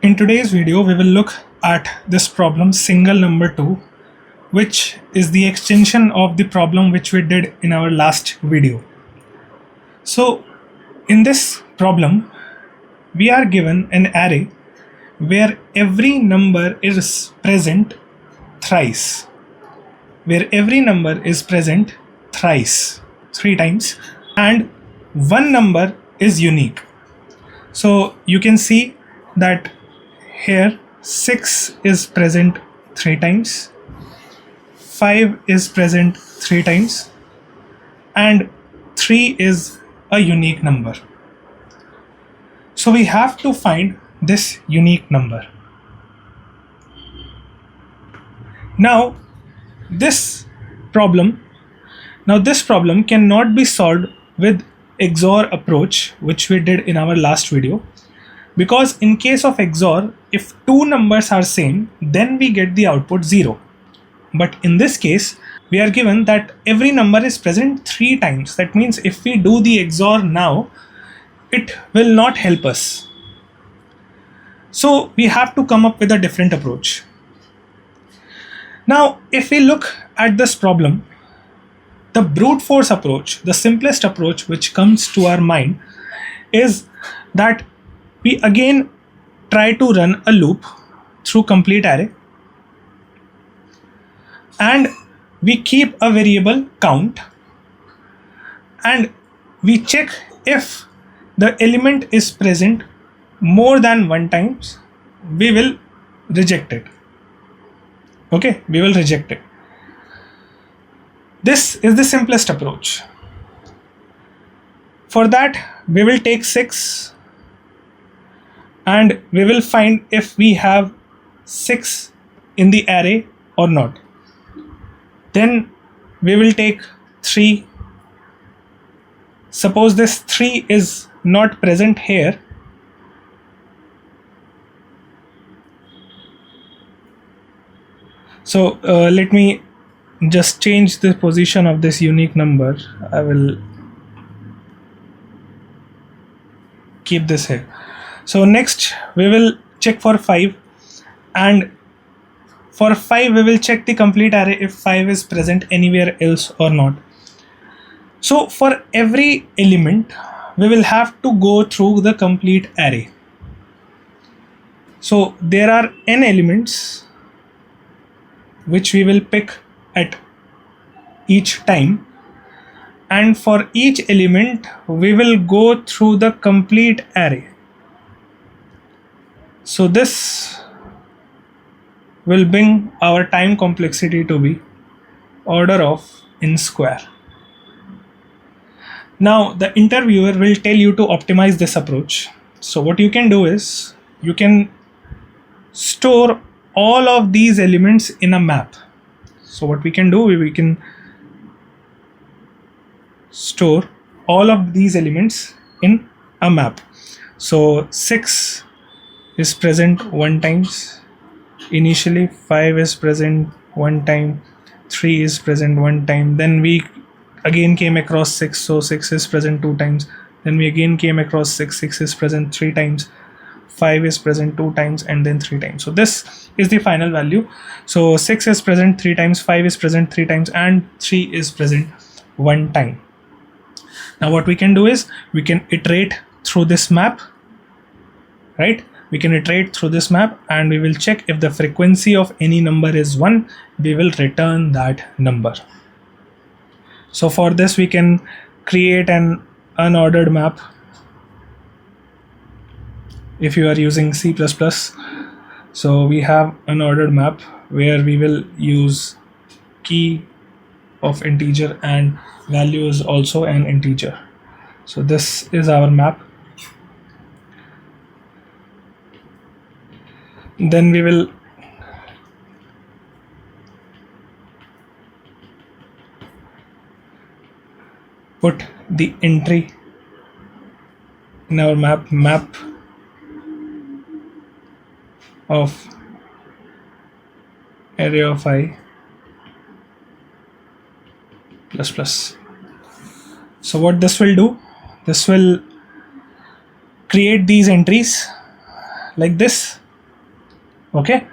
In today's video, we will look at this problem single number 2, which is the extension of the problem which we did in our last video. So in this problem, we are given an array where every number is present thrice, three times, and one number is unique. So you can see that here 6 is present 3 times, 5 is present 3 times, and 3 is a unique number. So we have to find this unique number. Now this problem cannot be solved with XOR approach, which we did in our last video, because in case of XOR, if two numbers are same, then we get the output 0. But in this case, we are given that every number is present 3 times. That means if we do the XOR now, it will not help us. So we have to come up with a different approach. Now, if we look at this problem, the brute force approach, the simplest approach which comes to our mind, is that we again try to run a loop through complete array, and we keep a variable count, and we check if the element is present more than 1 times, we will reject it. Okay, we will reject it. This is the simplest approach. For that, we will take 6 and we will find if we have 6 in the array or not. Then we will take 3. Suppose this 3 is not present here. So let me just change the position of this unique number. I will keep this here. So next we will check for 5, and for 5 we will check the complete array if 5 is present anywhere else or not. So for every element we will have to go through the complete array. So there are n elements which we will pick at each time, and for each element we will go through the complete array. So this will bring our time complexity to be order of n square. Now the interviewer will tell you to optimize this approach. So what you can do is you can store all of these elements in a map. So what we can do, we can store all of these elements in a map. So 6 is present 1 times initially, 5 is present 1 time, 3 is present 1 time, then we again came across 6, so 6 is present 2 times, then we again came across 6 is present 3 times, 5 is present 2 times, and then 3 times. So this is the final value. So 6 is present 3 times, 5 is present 3 times, and 3 is present 1 time. Now what we can do is we can iterate through this map, right? We can iterate through this map, and we will check if the frequency of any number is 1, we will return that number. So for this we can create an unordered map. If you are using C++, so we have an ordered map where we will use key of integer and value is also an integer. So this is our map. Then we will put the entry in our map of array of I plus plus. So what this will do, this will create these entries like this, Okay,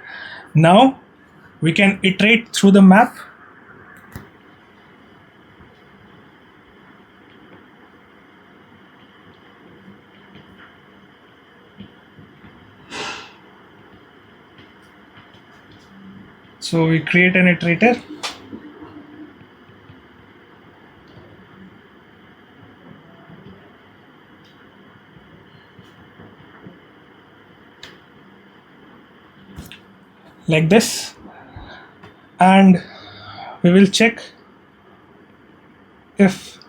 now we can iterate through the map. So we create an iterator. Like this, and we will check if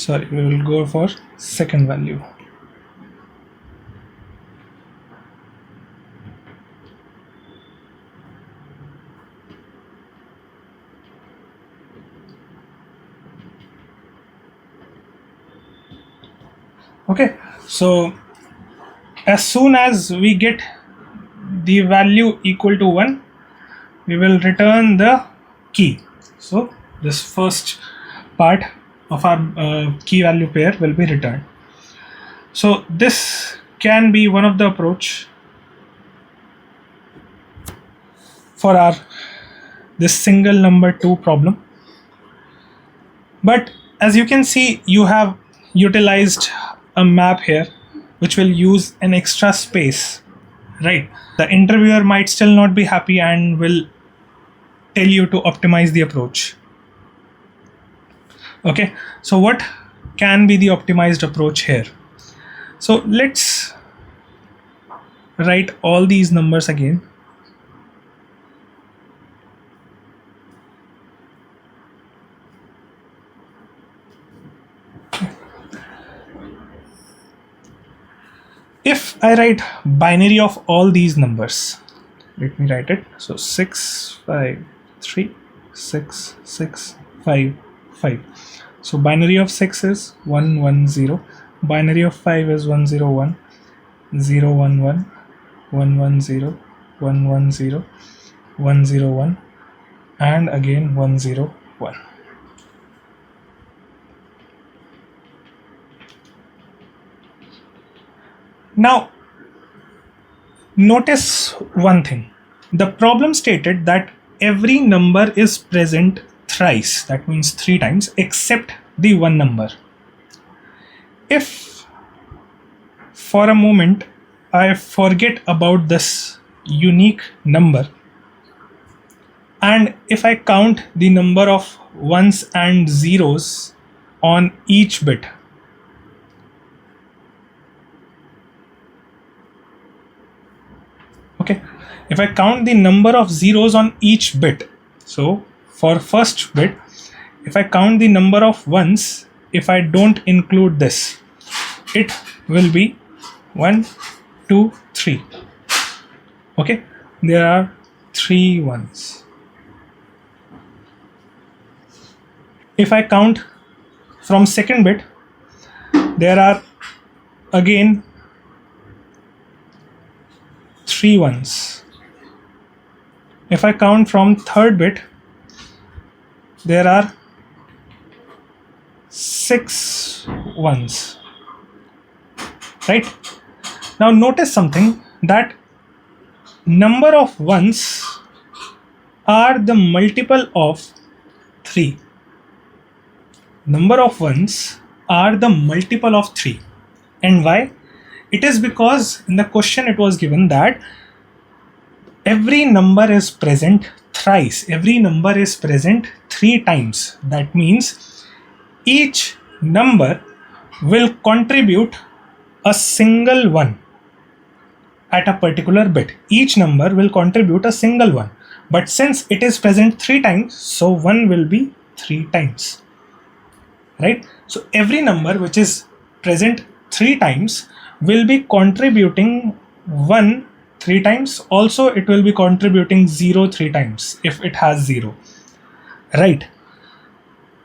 we will go for second value. Okay, so as soon as we get the value equal to 1, we will return the key. So this first part of our key value pair will be returned. So this can be one of the approach for our this single number 2 problem. But as you can see, you have utilized a map here which will use an extra space, right? The interviewer might still not be happy and will tell you to optimize the approach. Okay, so what can be the optimized approach here? So let's write all these numbers again. If I write binary of all these numbers, let me write it. So 6 5 3 6 6 5 5. So binary of 6 is 1 1 0. Binary of 5 is 1 0 1 0 1 1 1 1 0 1 1 0 1 0 1 and again 1 0 1. Now, notice one thing. The problem stated that every number is present thrice, that means 3 times, except the one number. If for a moment I forget about this unique number, and if I count the number of ones and zeros on each bit, okay, if I count the number of zeros on each bit, so for first bit, if I count the number of ones, if I don't include this, it will be 1 2 3. Okay, there are 3 ones. If I count from second bit, there are again 3 ones. If I count from third bit, there are 6 ones. Right? Now notice something, that number of ones are the multiple of 3. Number of ones are the multiple of 3. And why? It is because in the question it was given that every number is present thrice. Every number is present 3 times. That means each number will contribute a single one at a particular bit. Each number will contribute a single one. But since it is present 3 times, so 1 will be 3 times. Right? So every number which is present 3 times will be contributing 1 3 times. Also, it will be contributing 0 3 times if it has 0. Right?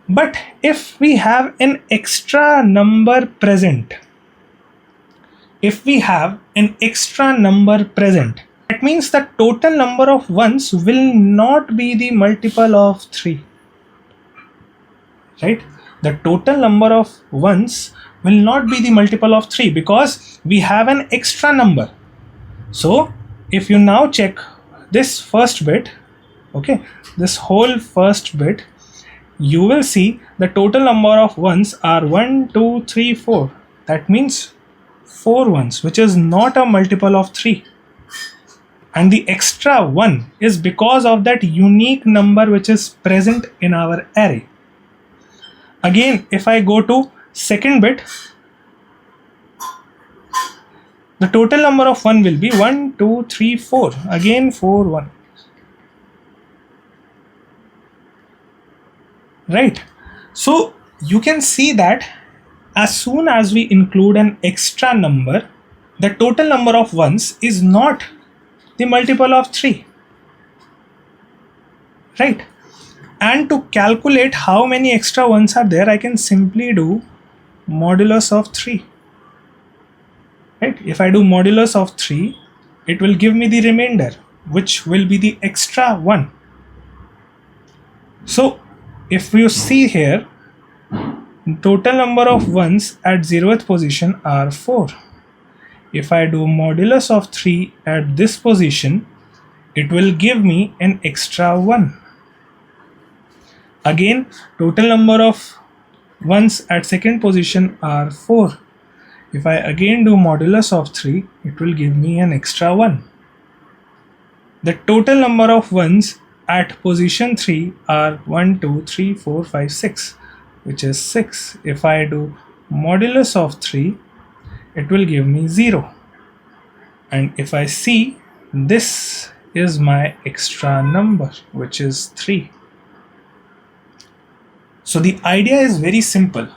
But if we have an extra number present, that means the total number of ones will not be the multiple of 3. Right? The total number of ones will not be the multiple of 3 because we have an extra number. So if you now check this first bit, okay, this whole first bit, you will see the total number of ones are 1, 2, 3, 4. That means 4 ones, which is not a multiple of 3. And the extra 1 is because of that unique number which is present in our array. Again, if I go to second bit, the total number of 1 will be 1, 2, 3, 4. Again 4 1. Right? So you can see that as soon as we include an extra number, the total number of ones is not the multiple of 3. Right? And to calculate how many extra ones are there, I can simply do modulus of 3. Right? If I do modulus of 3, it will give me the remainder, which will be the extra 1. So if you see here, total number of ones at 0th position are 4. If I do modulus of 3 at this position, it will give me an extra 1. Again, total number of ones at second position are 4. If I again do modulus of 3, it will give me an extra 1. The total number of ones at position 3 are 1, 2, 3, 4, 5, 6, which is 6. If I do modulus of 3, it will give me 0. And if I see, this is my extra number, which is 3. So the idea is very simple.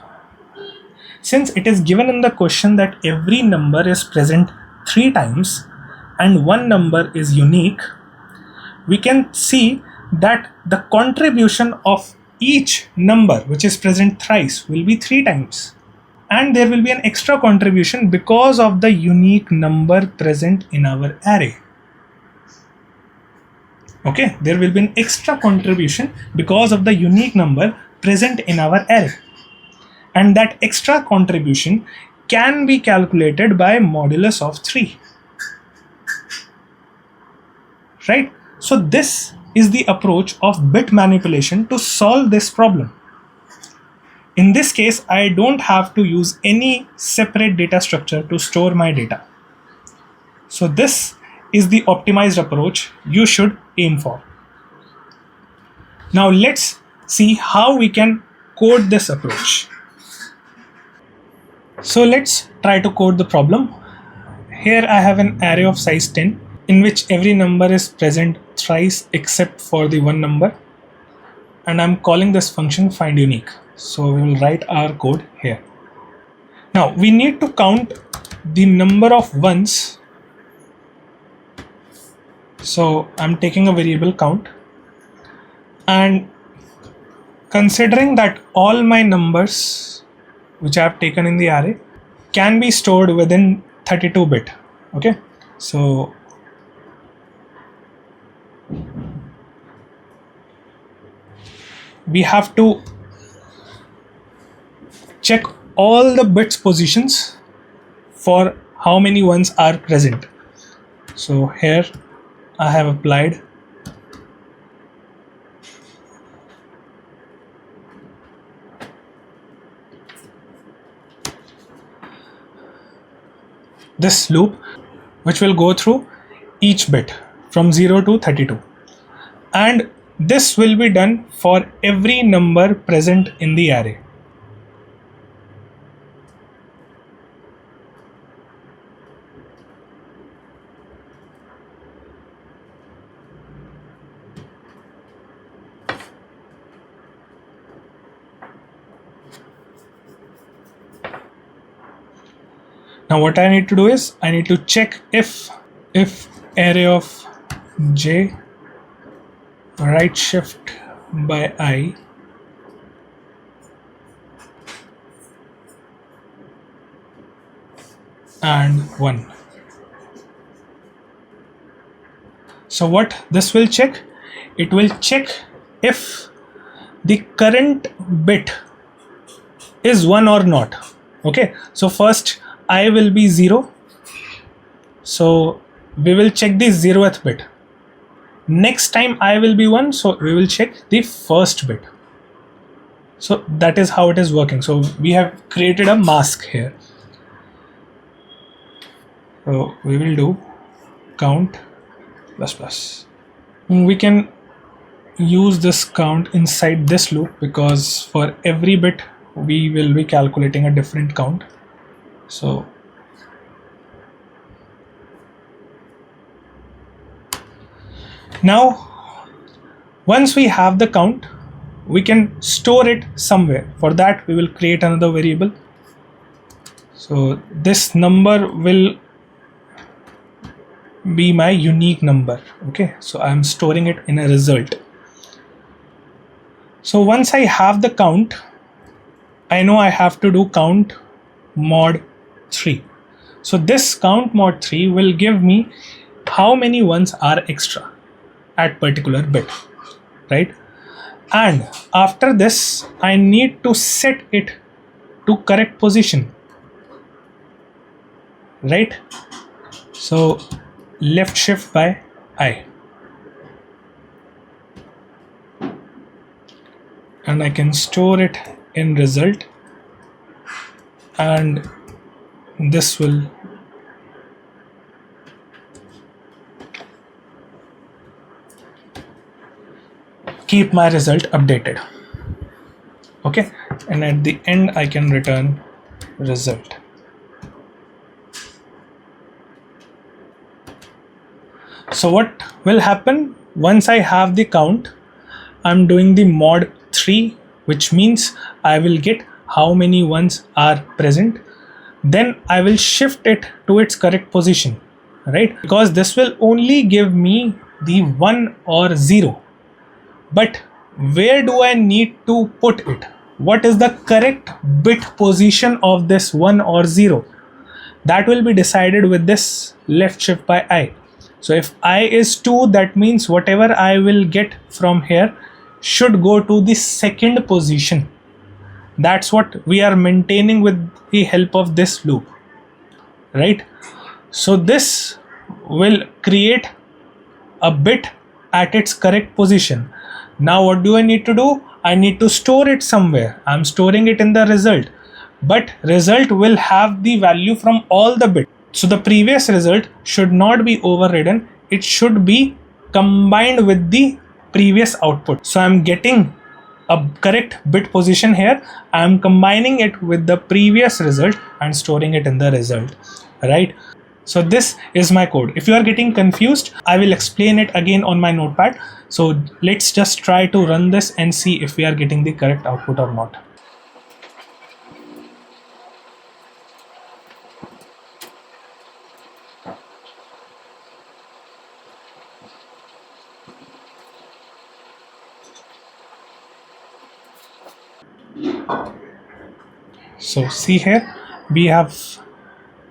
Since it is given in the question that every number is present 3 times and one number is unique, we can see that the contribution of each number which is present thrice will be 3 times. And there will be an extra contribution because of the unique number present in our array. Okay, there will be an extra contribution because of the unique number present in our array. And that extra contribution can be calculated by modulus of 3. Right? So this is the approach of bit manipulation to solve this problem. In this case, I don't have to use any separate data structure to store my data. So this is the optimized approach you should aim for. Now let's see how we can code this approach. So let's try to code the problem. Here I have an array of size 10 in which every number is present thrice except for the one number, and I'm calling this function find unique. So we will write our code here. Now we need to count the number of ones. So I'm taking a variable count, and considering that all my numbers which I have taken in the array can be stored within 32-bit. Okay, so we have to check all the bits positions for how many ones are present. So here I have applied this loop which will go through each bit from 0 to 32, and this will be done for every number present in the array. Now what I need to do is I need to check if array of j right shift by I and 1. So what this will check? It will check if the current bit is 1 or not. Okay, so first I will be 0, so we will check the 0th bit. Next time I will be 1, so we will check the first bit. So that is how it is working. So we have created a mask here. So we will do count plus plus. We can use this count inside this loop because for every bit we will be calculating a different count. So now once we have the count, we can store it somewhere. For that we will create another variable. So this number will be my unique number. Okay, so I'm storing it in a result. So once I have the count, I know I have to do count mod 3. So this count mod 3 will give me how many ones are extra at particular bit, right? And after this I need to set it to correct position, right? So left shift by I, and I can store it in result, and this will keep my result updated. Okay, and at the end I can return result. So what will happen once I have the count? I'm doing the mod 3, which means I will get how many ones are present. Then I will shift it to its correct position, right? Because this will only give me the 1 or 0. But where do I need to put it? What is the correct bit position of this 1 or 0? That will be decided with this left shift by I. So if I is 2, that means whatever I will get from here should go to the second position. That's what we are maintaining with the help of this loop, right? So this will create a bit at its correct position. Now what do I need to do? I need to store it somewhere. I'm storing it in the result, but result will have the value from all the bits. So the previous result should not be overridden. It should be combined with the previous output. So I'm getting a correct bit position here. I'm combining it with the previous result and storing it in the result, right? So this is my code. If you are getting confused, I will explain it again on my notepad. So let's just try to run this and see if we are getting the correct output or not. So see here, we have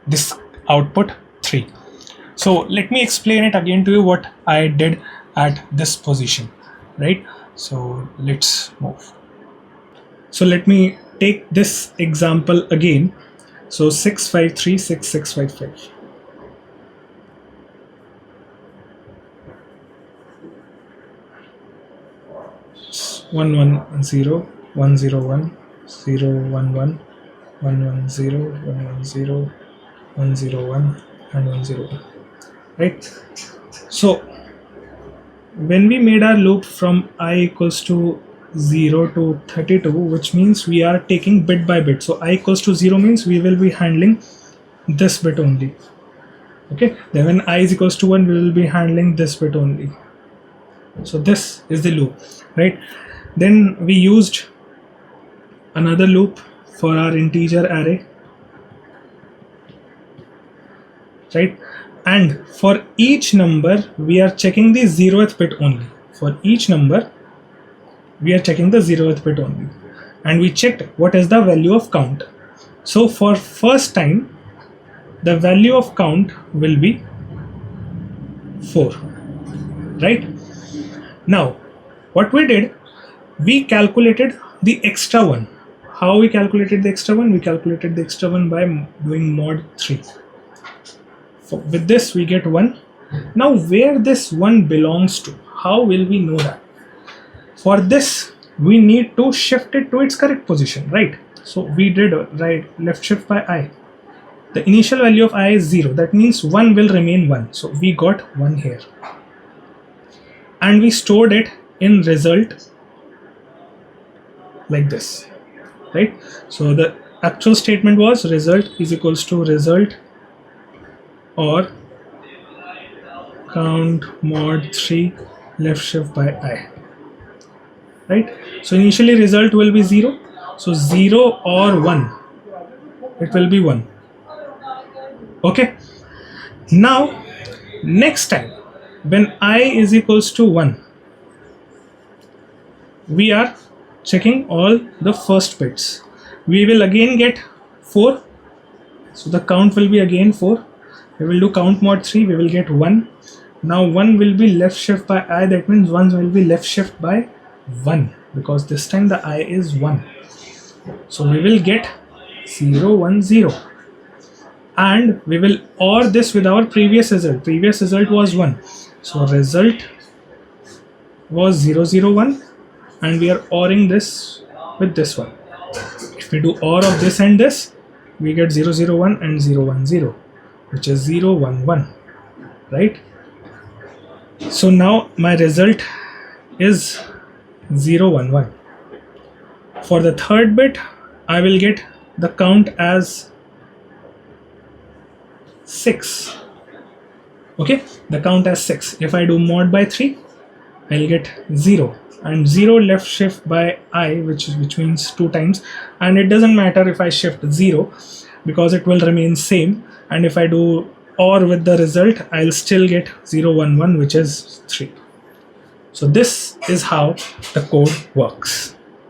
this output 3. So let me explain it again to you what I did at this position, right? So let's move. So let me take this example again. So 653, 6655. One one zero, 101, 011, 110, 110, 101, and 101, right? So when we made our loop from I equals to 0 to 32, which means we are taking bit by bit. So I equals to 0 means we will be handling this bit only. Okay, then when I is equals to 1, we will be handling this bit only. So this is the loop, right? Then we used another loop for our integer array, right? And for each number we are checking the 0th bit only. For each number we are checking the 0th bit only, and we checked what is the value of count. So for first time the value of count will be 4, right? Now what we did, we calculated the extra one. how we calculated the extra one? We calculated the extra one by doing mod 3. With this we get 1. Now where this 1 belongs to, how will we know that? For this we need to shift it to its correct position, right? So we did left shift by I. The initial value of I is 0, that means 1 will remain 1, so we got 1 here, and we stored it in result like this, right? So the actual statement was result is equals to result or count mod 3 left shift by I, right? So initially result will be 0, so 0 or 1, it will be 1. Okay, now next time when I is equals to 1, we are checking all the first bits. We will again get 4, so the count will be again 4. We will do count mod 3, we will get 1. Now 1 will be left shift by I, that means 1 will be left shift by 1, because this time the I is 1. So we will get 0 1 0, and we will OR this with our previous result. Previous result was 1, so result was 0 0 1, and we are ORing this with this one. If we do OR of this and this, we get 0 0 1 and 0 1 0, which is 0 1 1, right? So now my result is 0 1 1. For the third bit, I will get the count as 6. Okay, the count as 6. If I do mod by 3, I'll get 0, and 0 left shift by I, which means 2 times, and it doesn't matter if I shift 0 because it will remain same, and if I do OR with the result, I'll still get 0 1 1, which is 3. So this is how the code works.